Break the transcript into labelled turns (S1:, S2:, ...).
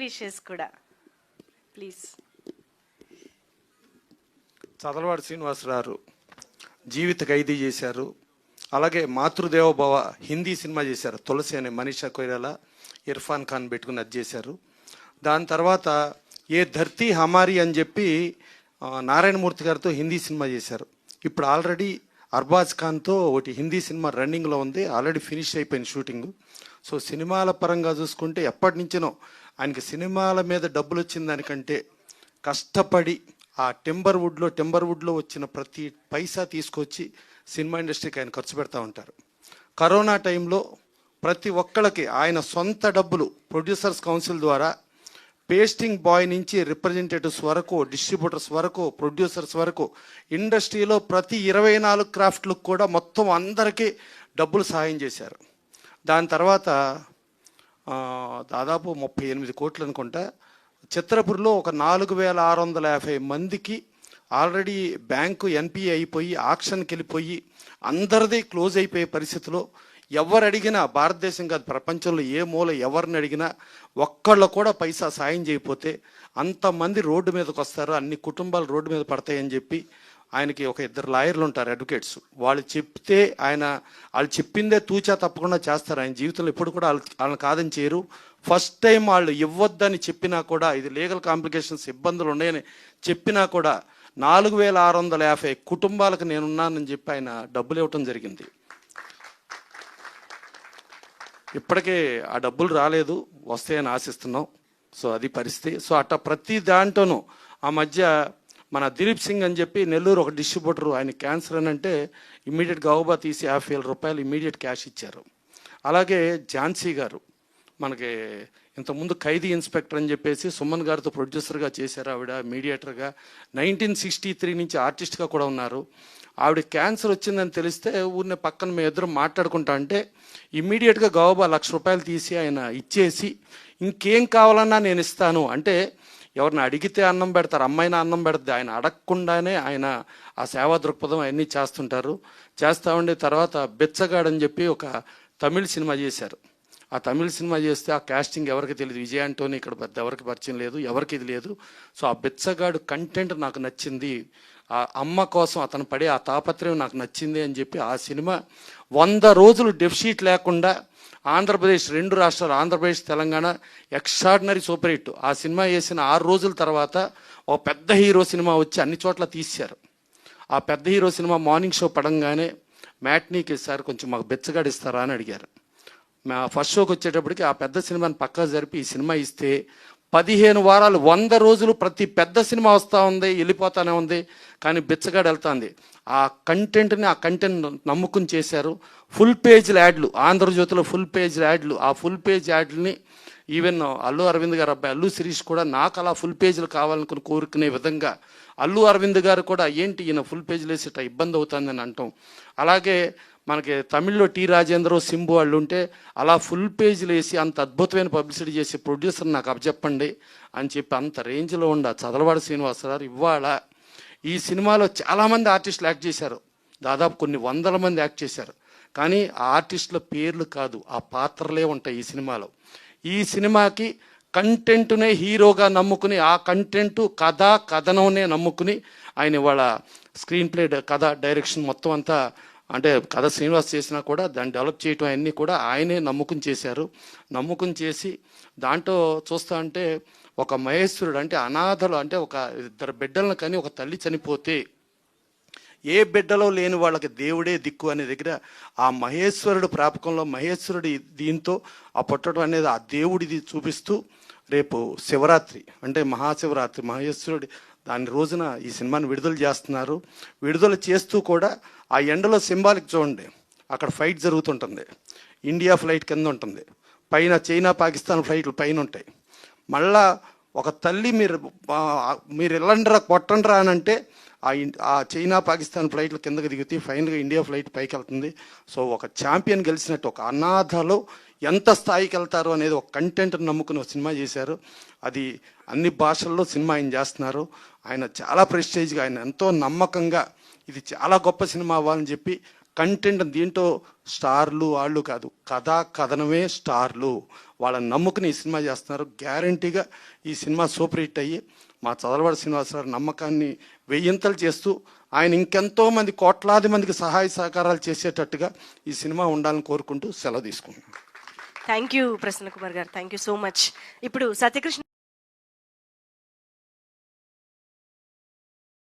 S1: Wishes కూడా please.
S2: చదలవాడి Srinivasarao జీవిత ఖైదీ చేశారు. అలాగే మాతృదేవోభవ హిందీ సినిమా చేశారు. తులసి అనే మనీషా కొయిరాలా ఇర్ఫాన్ ఖాన్ పెట్టుకుని అది చేశారు. దాని తర్వాత ఏ ధర్తీ హమారీ అని చెప్పి నారాయణమూర్తి గారితో హిందీ సినిమా చేశారు. ఇప్పుడు ఆల్రెడీ అర్బాజ్ ఖాన్తో ఒకటి హిందీ సినిమా రన్నింగ్లో ఉంది. ఆల్రెడీ ఫినిష్ అయిపోయింది షూటింగ్. సో సినిమాల పరంగా చూసుకుంటే ఎప్పటి నుంచినో ఆయనకి సినిమాల మీద డబ్బులు వచ్చిన దానికంటే కష్టపడి ఆ టెంబర్వుడ్లో వచ్చిన ప్రతి పైసా తీసుకొచ్చి సినిమా ఇండస్ట్రీకి ఆయన ఖర్చు పెడతా ఉంటారు. కరోనా టైంలో ప్రతి ఒక్కళ్ళకి ఆయన సొంత డబ్బులు ప్రొడ్యూసర్స్ కౌన్సిల్ ద్వారా పేస్టింగ్ బాయ్ నుంచి రిప్రజెంటేటివ్స్ వరకు, డిస్ట్రిబ్యూటర్స్ వరకు, ప్రొడ్యూసర్స్ వరకు ఇండస్ట్రీలో ప్రతి 24 క్రాఫ్ట్లకు కూడా మొత్తం అందరికీ డబ్బులు సహాయం చేశారు. దాని తర్వాత దాదాపు 38 కోట్లు అనుకుంటా చిత్రపురిలో ఒక 4650 మందికి ఆల్రెడీ బ్యాంకు ఎన్పిఏ అయిపోయి ఆక్షన్కి వెళ్ళిపోయి అందరిది క్లోజ్ అయిపోయే పరిస్థితిలో ఎవరు అడిగినా, భారతదేశం కాదు ప్రపంచంలో ఏ మూల ఎవరిని అడిగినా ఒక్కళ్ళు కూడా పైసా సాయం చేయకపోతే అంతమంది రోడ్డు మీదకి వస్తారు, అన్ని కుటుంబాలు రోడ్డు మీద పడతాయని చెప్పి ఆయనకి ఒక 2 లాయర్లు ఉంటారు, అడ్వకేట్స్. వాళ్ళు చెప్తే వాళ్ళు చెప్పిందే తూచా తప్పకుండా చేస్తారు. ఆయన జీవితంలో ఎప్పుడు కూడా వాళ్ళని కాదని చేయరు. ఫస్ట్ టైం వాళ్ళు ఇవ్వద్దని చెప్పినా కూడా, ఇది లీగల్ కాంప్లికేషన్స్ ఇబ్బందులు ఉన్నాయని చెప్పినా కూడా 4650 కుటుంబాలకు నేనున్నానని చెప్పి ఆయన డబ్బులు ఇవ్వటం జరిగింది. ఇప్పటికే ఆ డబ్బులు రాలేదు, వస్తాయని ఆశిస్తున్నాం. సో అది పరిస్థితి. సో అట్లా ప్రతి దాంట్లోనూ ఆ మధ్య మన దిలీప్ సింగ్ అని చెప్పి నెల్లూరు ఒక డిస్ట్రిబ్యూటర్, ఆయన క్యాన్సర్ అని అంటే ఇమ్మీడియట్గా గౌబా తీసి 50,000 రూపాయలు ఇమ్మీడియట్ క్యాష్ ఇచ్చారు. అలాగే ఝాన్సీ గారు మనకి ఇంతకుముందు ఖైదీ ఇన్స్పెక్టర్ అని చెప్పేసి సుమన్ గారితో ప్రొడ్యూసర్గా చేశారు. ఆవిడ మీడియేటర్గా 1963 నుంచి ఆర్టిస్ట్గా కూడా ఉన్నారు. ఆవిడ క్యాన్సర్ వచ్చిందని తెలిస్తే ఊరిని పక్కన మేము ఇద్దరు మాట్లాడుకుంటా అంటే ఇమ్మీడియట్గా గౌబా 1,00,000 రూపాయలు తీసి ఆయన ఇచ్చేసి ఇంకేం కావాలన్నా నేను ఇస్తాను అంటే, ఎవరిని అడిగితే అన్నం పెడతారు, అమ్మాయినా అన్నం పెడతాది, ఆయన అడగకుండానే ఆయన ఆ సేవా దృక్పథం అవన్నీ చేస్తుంటారు. చేస్తూ ఉండే తర్వాత బెచ్చగాడని చెప్పి ఒక తమిళ సినిమా చేశారు. ఆ తమిళ సినిమా చేస్తే ఆ కాస్టింగ్ ఎవరికి తెలియదు, విజయ్ ఆంటోనీ ఇక్కడ పెద్ద ఎవరికి పరిచయం లేదు, ఎవరికి ఇది లేదు. సో ఆ బెచ్చగాడు కంటెంట్ నాకు నచ్చింది, ఆ అమ్మ కోసం అతను పడే ఆ తాపత్రయం నాకు నచ్చింది అని చెప్పి ఆ సినిమా 100 రోజులు డెఫిషిట్ లేకుండా ఆంధ్రప్రదేశ్, 2 రాష్ట్రాలు Andhra Pradesh Telangana extraordinary super hit. ఆ సినిమా వేసిన 6 రోజుల తర్వాత ఒక పెద్ద హీరో సినిమా వచ్చి అన్ని చోట్ల తీశారు. ఆ పెద్ద హీరో సినిమా మార్నింగ్ షో పడంగానే మ్యాట్నీకి సార్ కొంచెం మాకు బెచ్చగాడు ఇస్తారా అని అడిగారు. ఫస్ట్ షోకి వచ్చేటప్పటికి ఆ పెద్ద సినిమాని పక్కా జరిపి ఈ సినిమా ఇస్తే 15 వారాలు 100 రోజులు ప్రతి పెద్ద సినిమా వస్తూ ఉంది, వెళ్ళిపోతానే ఉంది, కానీ బెచ్చగాడు వెళ్తుంది. ఆ కంటెంట్ నమ్ముకుని చేశారు. ఫుల్ పేజ్ల యాడ్లు, ఆంధ్రజ్యోతిలో ఫుల్ పేజ్ యాడ్లు, ఆ ఫుల్ పేజ్ యాడ్లని ఈవెన్ అల్లు అరవింద్ గారు అబ్బాయి అల్లు శిరీష్ కూడా నాకు అలా ఫుల్ పేజీలు కావాలనుకుని కోరుకునే విధంగా అల్లు అరవింద్ గారు కూడా ఏంటి ఈయన ఫుల్ పేజీలు వేసేట ఇబ్బంది అవుతుందని అంటాం. అలాగే మనకి తమిళ్లో టీ రాజేంద్ర, సింబు వాళ్ళు ఉంటే అలా ఫుల్ పేజీలు వేసి అంత అద్భుతమైన పబ్లిసిటీ చేసే ప్రొడ్యూసర్ నాకు అప్పచెప్పండి అని చెప్పి అంత రేంజ్లో ఉండ చదలవాడి శ్రీనివాసరావు ఇవాళ ఈ సినిమాలో చాలామంది ఆర్టిస్టులు యాక్ట్ చేశారు. దాదాపు కొన్ని 100 మంది యాక్ట్ చేశారు. కానీ ఆ ఆర్టిస్టుల పేర్లు కాదు, ఆ పాత్రలే ఉంటాయి ఈ సినిమాలో. ఈ సినిమాకి కంటెంట్నే హీరోగా నమ్ముకుని, ఆ కంటెంట్ కథనంనే నమ్ముకుని ఆయన ఇవాళ స్క్రీన్ ప్లే, కథ, డైరెక్షన్ మొత్తం అంతా, అంటే కథ శ్రీనివాస్ చేసినా కూడా దాన్ని డెవలప్ చేయటం అన్నీ కూడా ఆయనే నమ్ముకుని చేశారు. నమ్ముకుని చేసి దాంట్లో చూస్తా అంటే ఒక మహేశ్వరుడు అంటే అనాథలు, అంటే ఒక 2 బిడ్డలను కానీ ఒక తల్లి చనిపోతే ఏ బిడ్డలో లేని వాళ్ళకి దేవుడే దిక్కు అనే దగ్గర ఆ మహేశ్వరుడు ప్రాపకంలో మహేశ్వరుడి దీంతో ఆ పుట్టడం అనేది ఆ దేవుడిది చూపిస్తూ రేపు శివరాత్రి అంటే మహాశివరాత్రి మహేశ్వరుడి దాని రోజున ఈ సినిమాని విడుదల చేస్తున్నారు. విడుదల చేస్తూ కూడా ఆ ఎండలో సింబాలిక్ చూడండి, అక్కడ ఫైట్ జరుగుతుంటుంది, ఇండియా ఫ్లైట్ కింద ఉంటుంది, పైన చైనా పాకిస్తాన్ ఫ్లైట్లు పైన ఉంటాయి. మళ్ళా ఒక తల్లి మీరు వెళ్ళండిరా కొట్టండిరా అని అంటే ఆ చైనా పాకిస్తాన్ ఫ్లైట్లు కిందకి దిగుతాయి, ఫైనల్గా ఇండియా ఫ్లైట్ పైకి వెళ్తుంది. సో ఒక ఛాంపియన్ గెలిచినట్టు, ఒక అనాథలో ఎంత స్థాయికి వెళ్తారు అనేది ఒక కంటెంట్ నమ్ముకుని ఒక సినిమా చేశారు. అది అన్ని భాషల్లో సినిమా ఆయన చేస్తున్నారు. ఆయన చాలా ప్రెస్టేజ్గా, ఆయన ఎంతో నమ్మకంగా ఇది చాలా గొప్ప సినిమా అవ్వాలని చెప్పి కంటెంట్, దీంట్లో స్టార్లు వాళ్ళు కాదు, కథనమే స్టార్లు. వాళ్ళని నమ్ముకుని ఈ సినిమా చేస్తున్నారు. గ్యారంటీగా ఈ సినిమా సూపర్ హిట్ అయ్యి మా చదలవాడ శ్రీనివాసరావు నమ్మకాన్ని వెయ్యింతలు చేస్తూ ఆయన ఇంకెంతో మంది కోట్లాది మందికి సహాయ సహకారాలు చేసేటట్టుగా ఈ సినిమా ఉండాలని కోరుకుంటూ సెలవు తీసుకుంటున్నాను.
S1: థ్యాంక్ యూ ప్రసన్న కుమార్ గారు, థ్యాంక్ యూ సో మచ్. ఇప్పుడు సత్యకృష్ణ